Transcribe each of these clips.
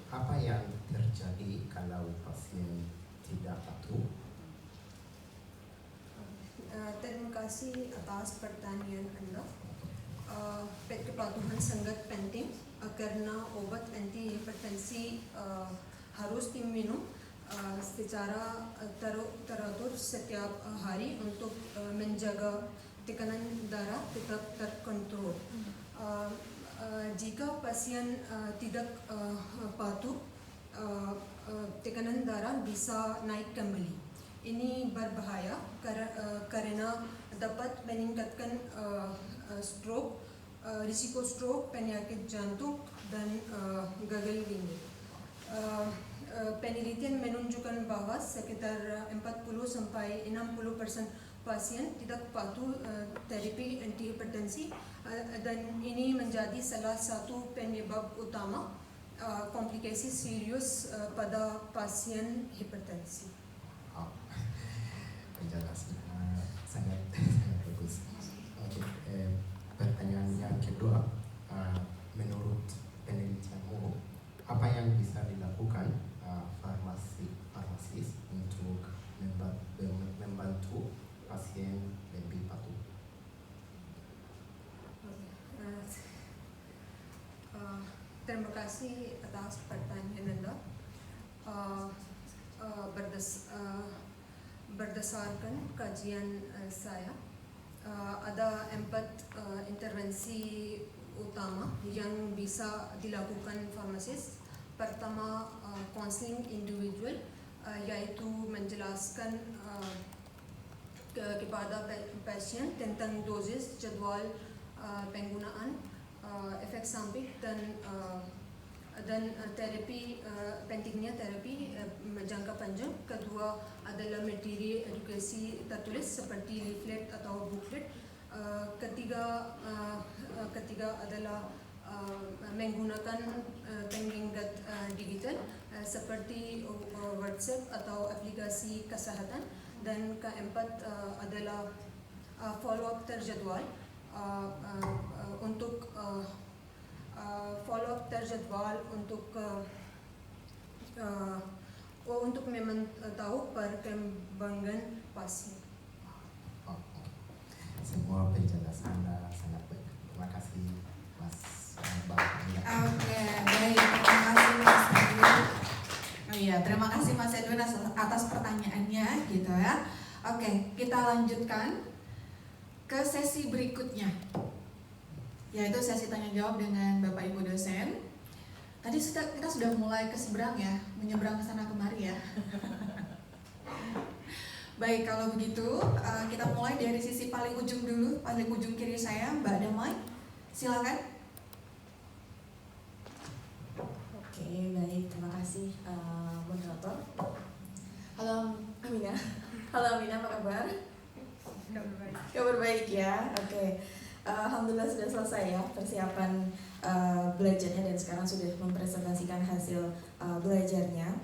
apa yang terjadi kalau pasien tidak patuh? Terima kasih atas pertanyaan Anda. Kepatuhan sangat penting karena obat antihipertensi harus diminum secara teratur setiap hari untuk menjaga tekanan darah tetap terkontrol. Jika pasien tidak patuh, tekanan darah bisa naik kembali. Ini berbahaya karena dapat meningkatkan stroke, risiko stroke, penyakit jantung, dan gagal ginjal. Penelitian menunjukkan bahwa sekitar 40-60% pasien tidak patuh terapi antihipertensi dan ini menjadi salah satu penyebab utama komplikasi serius pada pasien hipertensi. Penjelasan sangat bagus. Oke, pertanyaan yang kedua, menurut penelitianmu, apa yang bisa dilakukan farmasis untuk membantu pasien lebih patuh? Terima kasih atas pertanyaan Anda. Berdasarkan kajian saya, ada 4 intervensi utama yang bisa dilakukan farmasis. Pertama, konseling individual, yaitu menjelaskan kepada pasien tentang dosis, jadwal penggunaan, efek samping dan terapi, pentingnya terapi jangka panjang. Kedua adalah materi edukasi tertulis seperti leaflet atau booklet. Ketiga adalah menggunakan pengingat digital seperti WhatsApp atau aplikasi kesehatan. Dan keempat adalah follow up terjadwal untuk follow-up terjadwal untuk memantau perkembangan pasien. Semua penjelasan sangat baik. Terima kasih Mas Mbak. Oke, baik. Terima kasih Mas Edwin. Oh iya, terima kasih Mas Edwin atas pertanyaannya gitu ya. Oke, kita lanjutkan ke sesi berikutnya, yaitu sesi tanya jawab dengan Bapak Ibu dosen. Tadi kita sudah mulai ke seberang ya, menyeberang ke sana kemari ya. Baik, kalau begitu kita mulai dari sisi paling ujung dulu, paling ujung kiri saya, Mbak Damai. Silakan. Oke, baik, terima kasih moderator. Halo Amina. Halo Amina, apa kabar? Kabar baik ya. Oke. Alhamdulillah sudah selesai ya persiapan belajarnya dan sekarang sudah mempresentasikan hasil belajarnya.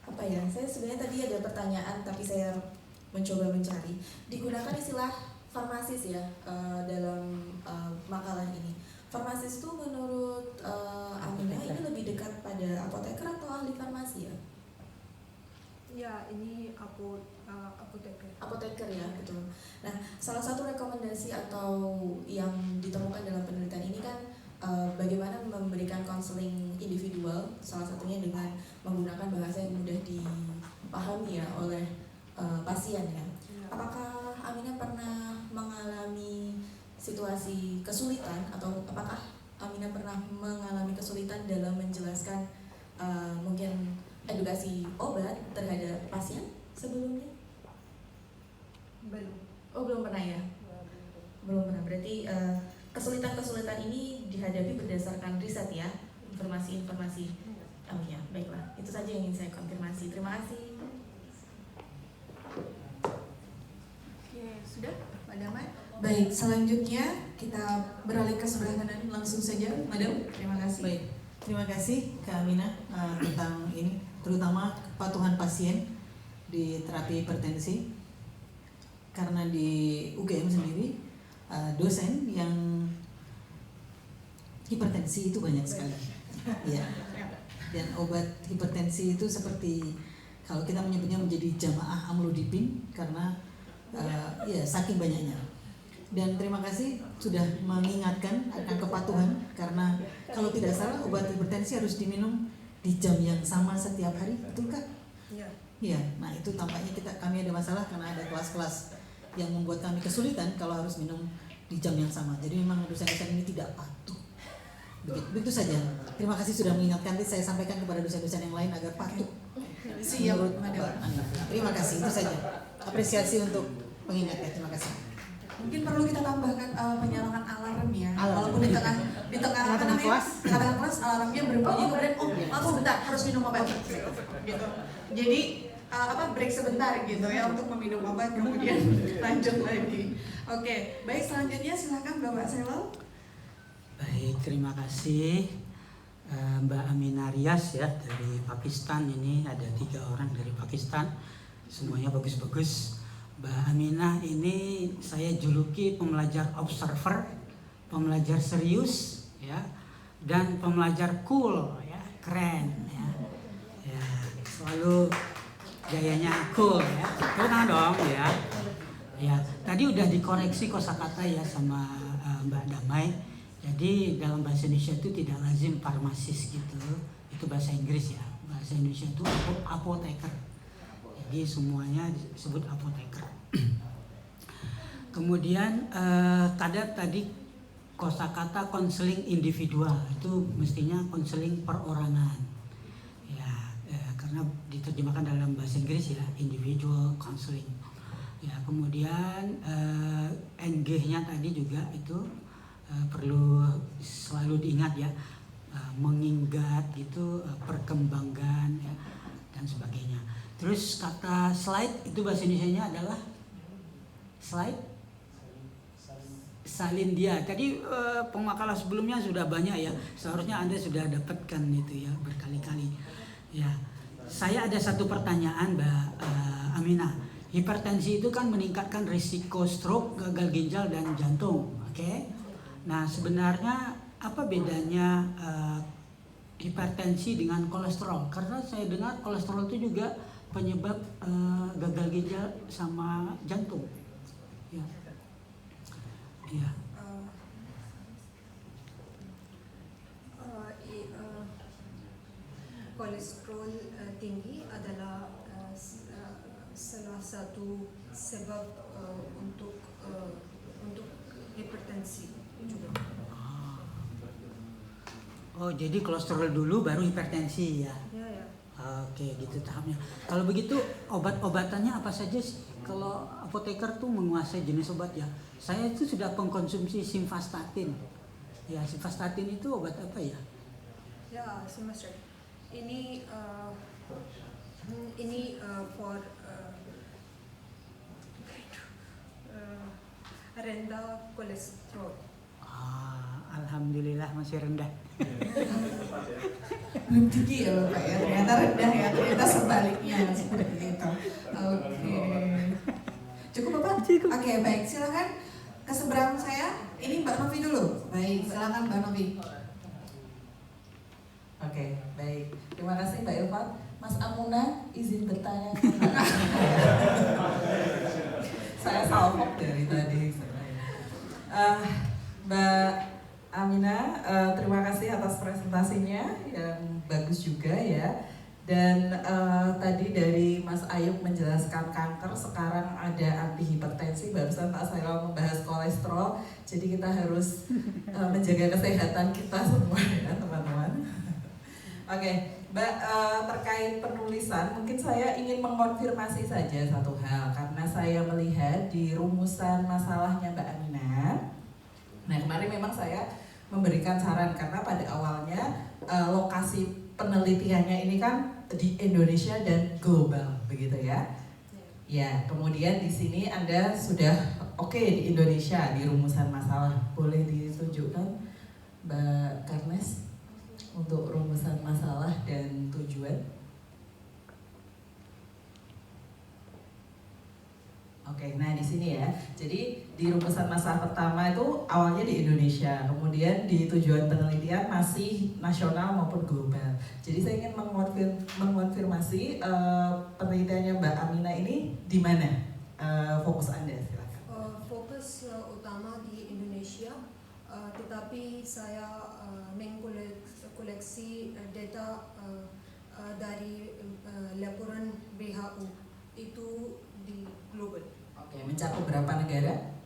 Apa ya? Saya sebenarnya tadi ada pertanyaan tapi saya mencoba mencari. Digunakan istilah farmasis ya dalam makalah ini. Farmasis itu menurut Amina ini lebih dekat pada apoteker atau ahli farmasi ya? Ya, ini apoteker. Apoteker ya, betul. Nah, salah satu rekomendasi atau yang ditemukan dalam penelitian ini kan bagaimana memberikan konseling individual, salah satunya dengan menggunakan bahasa yang mudah dipahami ya oleh pasien ya. Apakah Amina pernah mengalami situasi kesulitan atau apakah Amina pernah mengalami kesulitan dalam menjelaskan mungkin edukasi obat terhadap pasien sebelumnya? Belum. Oh, belum pernah ya? Belum pernah. Berarti kesulitan-kesulitan ini dihadapi berdasarkan riset ya, informasi-informasi. Oh ya, baiklah. Itu saja yang ingin saya konfirmasi. Terima kasih. Oke, sudah, Mbak Damai. Baik, selanjutnya kita beralih ke sebelah kanan langsung saja, Madam. Terima kasih. Baik, terima kasih Kak Amina tentang ini, terutama kepatuhan pasien di terapi hipertensi. Karena di UGM sendiri dosen yang hipertensi itu banyak sekali. Ya. Dan obat hipertensi itu seperti kalau kita menyebutnya menjadi jamaah amlodipin karena ya saking banyaknya. Dan terima kasih sudah mengingatkan akan kepatuhan karena kalau tidak salah obat hipertensi harus diminum di jam yang sama setiap hari, betul Kak? Ya. Iya. Nah itu tampaknya kami ada masalah karena ada kelas-kelas yang membuat kami kesulitan kalau harus minum di jam yang sama. Jadi memang dosen-dosen ini tidak patuh. Begitu saja. Terima kasih sudah mengingatkan. Nanti saya sampaikan kepada dosen-dosen yang lain agar patuh. Siap, Menurut Madam. Mbak Ani. Terima kasih, itu saja. Apresiasi untuk pengingatnya. Terima kasih. Mungkin perlu kita tambahkan penyalakan alarm ya. Alarm. Walaupun di tengah apa namanya? kelas. Tengah kelas alarmnya berbunyi kemudian maaf sebentar harus minum obat. Gitu. Jadi break sebentar gitu ya untuk meminum obat kemudian lanjut lagi. Oke, baik selanjutnya silakan Bapak Selo. Baik, terima kasih Mbak Aminah Rias ya dari Pakistan. Ini ada 3 orang dari Pakistan, semuanya bagus-bagus. Mbak Aminah ini saya juluki pembelajar observer, pembelajar serius ya, dan pembelajar cool ya, keren ya. Ya, selalu gayanya cool ya. Tepuk tangan dong ya. Ya, tadi udah dikoreksi kosakata ya sama Mbak Damai. Jadi dalam bahasa Indonesia itu tidak lazim farmasis gitu. Itu bahasa Inggris ya. Bahasa Indonesia itu apoteker. Jadi semuanya disebut apoteker. Kemudian tadi kosakata konseling individual itu mestinya konseling perorangan. Ya, karena diterjemahkan dalam bahasa Inggris ya, individual counseling. Ya, kemudian NG-nya tadi juga itu perlu selalu diingat ya, mengingat itu perkembangan ya, dan sebagainya. Terus kata slide itu bahasa Indonesianya adalah slide salindia. Tadi pemakalah sebelumnya sudah banyak ya, seharusnya Anda sudah dapatkan itu ya berkali-kali. Ya, saya ada satu pertanyaan Mbak Aminah. Hipertensi itu kan meningkatkan risiko stroke, gagal ginjal dan jantung. Oke. Nah sebenarnya apa bedanya hipertensi dengan kolesterol? Karena saya dengar kolesterol itu juga penyebab gagal ginjal sama jantung. Ya. Ya. Kolesterol tinggi adalah salah satu sebab untuk hipertensi juga. Oh jadi kolesterol dulu baru hipertensi ya? Ya, ya. Oke gitu tahapnya. Kalau begitu obat-obatannya apa saja sih? Kalau apoteker tuh menguasai jenis obat ya. Saya itu sudah pengkonsumsi simvastatin. Ya simvastatin itu obat apa ya? Ya, semester. Ini for rendah kolesterol. Alhamdulillah masih rendah. Belum tinggi ya Bapak ya, ternyata rendah ya, ternyata sebaliknya seperti itu. Oke. Cukup Bapak? Oke, baik, silakan ke seberang saya. Ini Mbak Novi dulu. Baik, silakan Mbak Novi. Oke, baik. Terima kasih Mbak Ilfat. Mas Amuna, izin bertanya. Saya salpok dari tadi sebenarnya. Mbak Aminah, terima kasih atas presentasinya yang bagus juga ya. Dan tadi dari Mas Ayub menjelaskan kanker, sekarang ada anti hipertensi, barusan Pak Sailal membahas kolesterol. Jadi kita harus menjaga kesehatan kita semua ya teman-teman. Oke, Mbak, terkait penulisan, mungkin saya ingin mengkonfirmasi saja satu hal. Karena saya melihat di rumusan masalahnya Mbak Aminah. Nah kemarin memang saya memberikan saran karena pada awalnya lokasi penelitiannya ini kan di Indonesia dan global begitu ya. Ya, kemudian di sini Anda sudah oke di Indonesia di rumusan masalah. Boleh ditunjukkan Mbak Karnes untuk rumusan masalah dan tujuan. Oke, nah di sini ya. Jadi di rumusan masalah pertama itu awalnya di Indonesia, kemudian di tujuan penelitian masih nasional maupun global. Jadi saya ingin mengonfirmasi penelitiannya Mbak Amina ini di mana fokus Anda, silakan. Fokus utama di Indonesia, tetapi saya mengkoleksi data dari laporan WHO itu di global. Oke, mencakup berapa negara?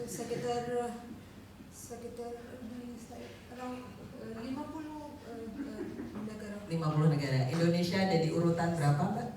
Sekitar around 50 negara. 50 negara. Indonesia ada di urutan berapa, Mbak?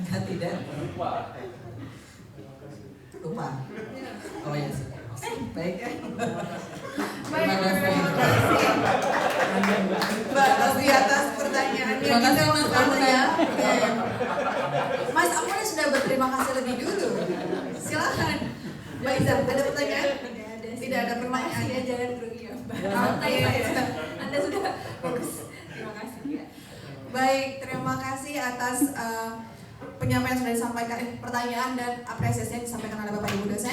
Tidak. Lupa. Oh ya, baik. Baik, terima kasih Mbak Rosi atas pertanyaannya. Terima kasih, Mas Amul ya. Mas Amul sudah berterima kasih lebih dulu. Silakan. Mbak Iza, ada pertanyaan? Tidak ada pertanyaan. Ya, jangan grogi ya, Mbak. Oke. Anda sudah bagus. Terima kasih ya. Baik, terima kasih atas penyampaian yang sudah disampaikan, pertanyaan dan apresiasi yang disampaikan oleh Bapak Ibu dosen.